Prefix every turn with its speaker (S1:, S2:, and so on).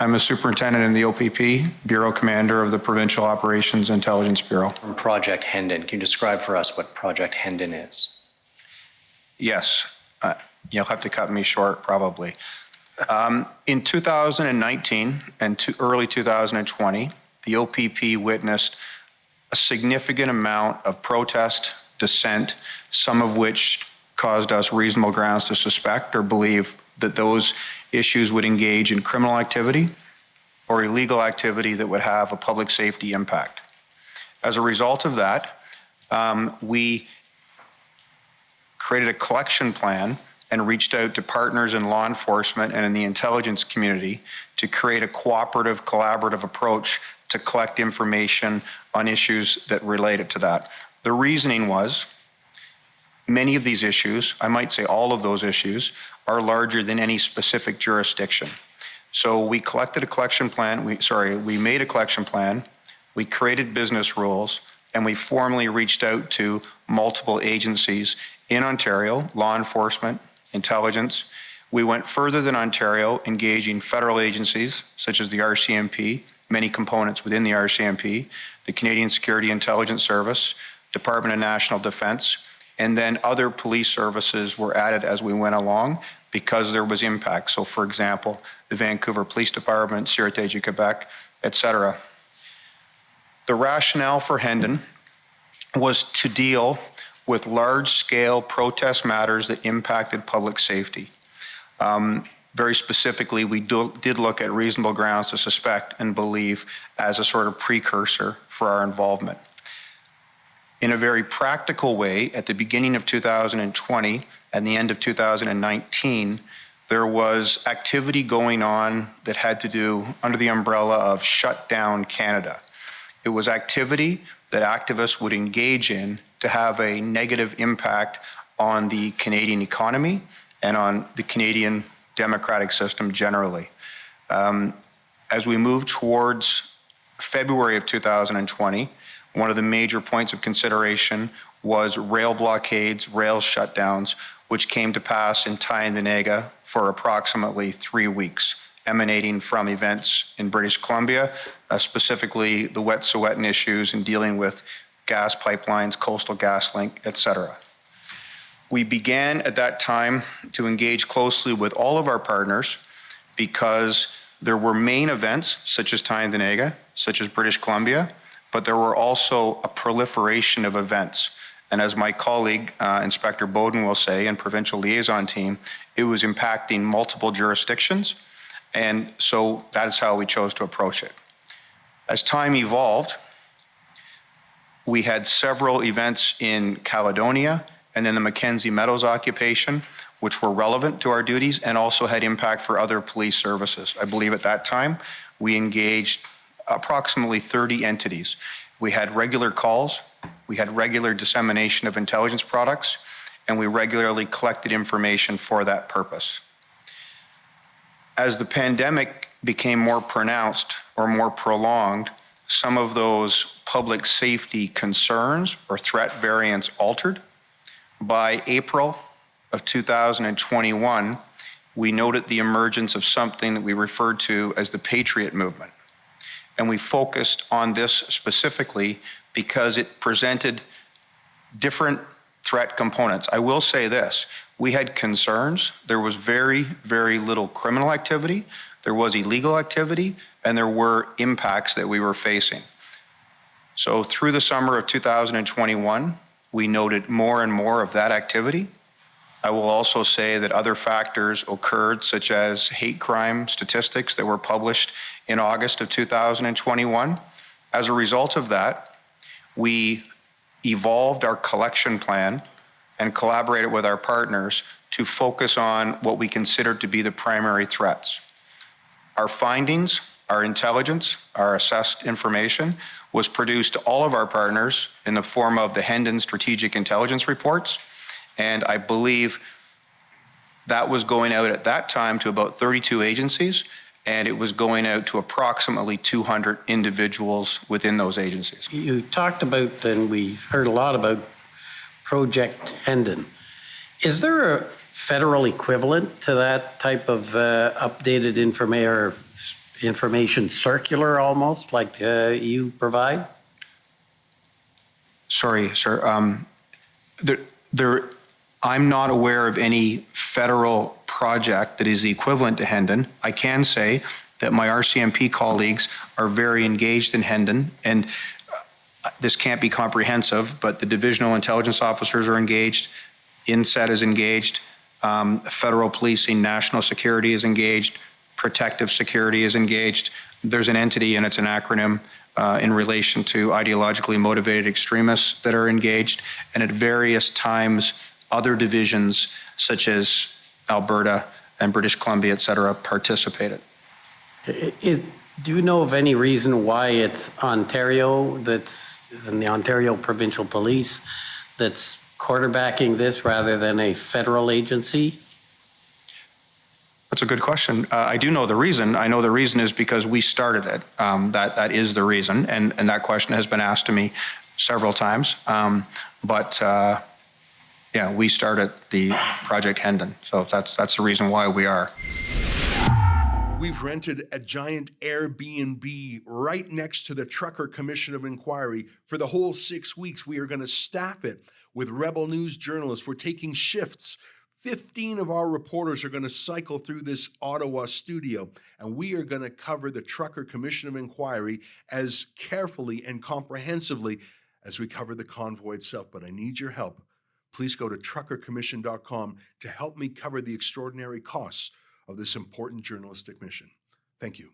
S1: I'm a superintendent in the OPP, Bureau Commander of the Provincial Operations Intelligence Bureau.
S2: Project Hendon. Can you describe for us what Project Hendon is?
S1: Yes, you'll have to cut me short probably. In 2019 and early 2020, the OPP witnessed a significant amount of protest, dissent, some of which caused us reasonable grounds to suspect or believe that those issues would engage in criminal activity or illegal activity that would have a public safety impact. As a result of that, we created a collection plan and reached out to partners in law enforcement and in the intelligence community to create a cooperative, collaborative approach to collect information on issues that related to that. The reasoning was many of these issues, I might say all of those issues, are larger than any specific jurisdiction. So we collected a collection plan, we made a collection plan, we created business rules, and we formally reached out to multiple agencies in Ontario, law enforcement, intelligence. We went further than Ontario, engaging federal agencies such as the RCMP, many components within the RCMP, the Canadian Security Intelligence Service, Department of National Defence, and then other police services were added as we went along because there was impact. So for example, the Vancouver Police Department, Sûreté du Québec, etc. The rationale for Hendon was to deal with large-scale protest matters that impacted public safety. Very specifically, we did look at reasonable grounds to suspect and believe as a sort of precursor for our involvement. In a very practical way, at the beginning of 2020 and the end of 2019, there was activity going on that had to do under the umbrella of Shut Down Canada. It was activity that activists would engage in to have a negative impact on the Canadian economy and on the Canadian democratic system generally. As we move towards February of 2020, one of the major points of consideration was rail blockades, rail shutdowns, which came to pass in Tyendinaga for approximately 3 weeks, emanating from events in British Columbia, specifically the Wet'suwet'en issues in dealing with gas pipelines, Coastal GasLink, etc. We began at that time to engage closely with all of our partners because there were main events such as Tyendinaga, such as British Columbia, but there were also a proliferation of events. And as my colleague, Inspector Bowden will say, and Provincial Liaison Team, it was impacting multiple jurisdictions. And so that is how we chose to approach it. As time evolved, we had several events in Caledonia and then the Mackenzie Meadows occupation, which were relevant to our duties and also had impact for other police services. I believe at that time, we engaged approximately 30 entities. We had regular calls, we had regular dissemination of intelligence products, and we regularly collected information for that purpose. As the pandemic became more pronounced or more prolonged, some of those public safety concerns or threat variants altered. By April of 2021, we noted the emergence of something that we referred to as the Patriot Movement. And we focused on this specifically because it presented different threat components. I will say this, we had concerns. There was very, very little criminal activity. There was illegal activity, and there were impacts that we were facing. So through the summer of 2021, we noted more and more of that activity. I will also say that other factors occurred, such as hate crime statistics that were published in August of 2021. As a result of that, we evolved our collection plan and collaborated with our partners to focus on what we considered to be the primary threats. Our findings, our intelligence, our assessed information was produced to all of our partners in the form of the Hendon Strategic Intelligence Reports. And I believe that was going out at that time to about 32 agencies, and it was going out to approximately 200 individuals within those agencies.
S3: You talked about, and we heard a lot about, Project Hendon. Is there a federal equivalent to that type of updated information circular almost, like you provide?
S1: Sorry, sir. I'm not aware of any federal project that is equivalent to Hendon. I can say that my RCMP colleagues are very engaged in Hendon, and this can't be comprehensive, but the divisional intelligence officers are engaged, INSET is engaged, federal policing, national security is engaged, protective security is engaged. There's an entity, and it's an acronym, in relation to ideologically motivated extremists that are engaged, and at various times, other divisions such as Alberta and British Columbia, et cetera, participated.
S3: Do you know of any reason why it's Ontario and the Ontario Provincial Police that's quarterbacking this rather than a federal agency?
S1: That's a good question. I do know the reason. I know the reason is because we started it. That is the reason, and that question has been asked to me several times. Yeah, we started the Project Hendon, so that's the reason why we are.
S4: We've rented a giant Airbnb right next to the Trucker Commission of Inquiry for the whole 6 weeks. We are going to staff it with Rebel News journalists. We're taking shifts. 15 of our reporters are going to cycle through this Ottawa studio, and we are going to cover the Trucker Commission of Inquiry as carefully and comprehensively as we cover the convoy itself. But I need your help. Please go to truckercommission.com to help me cover the extraordinary costs of this important journalistic mission. Thank you.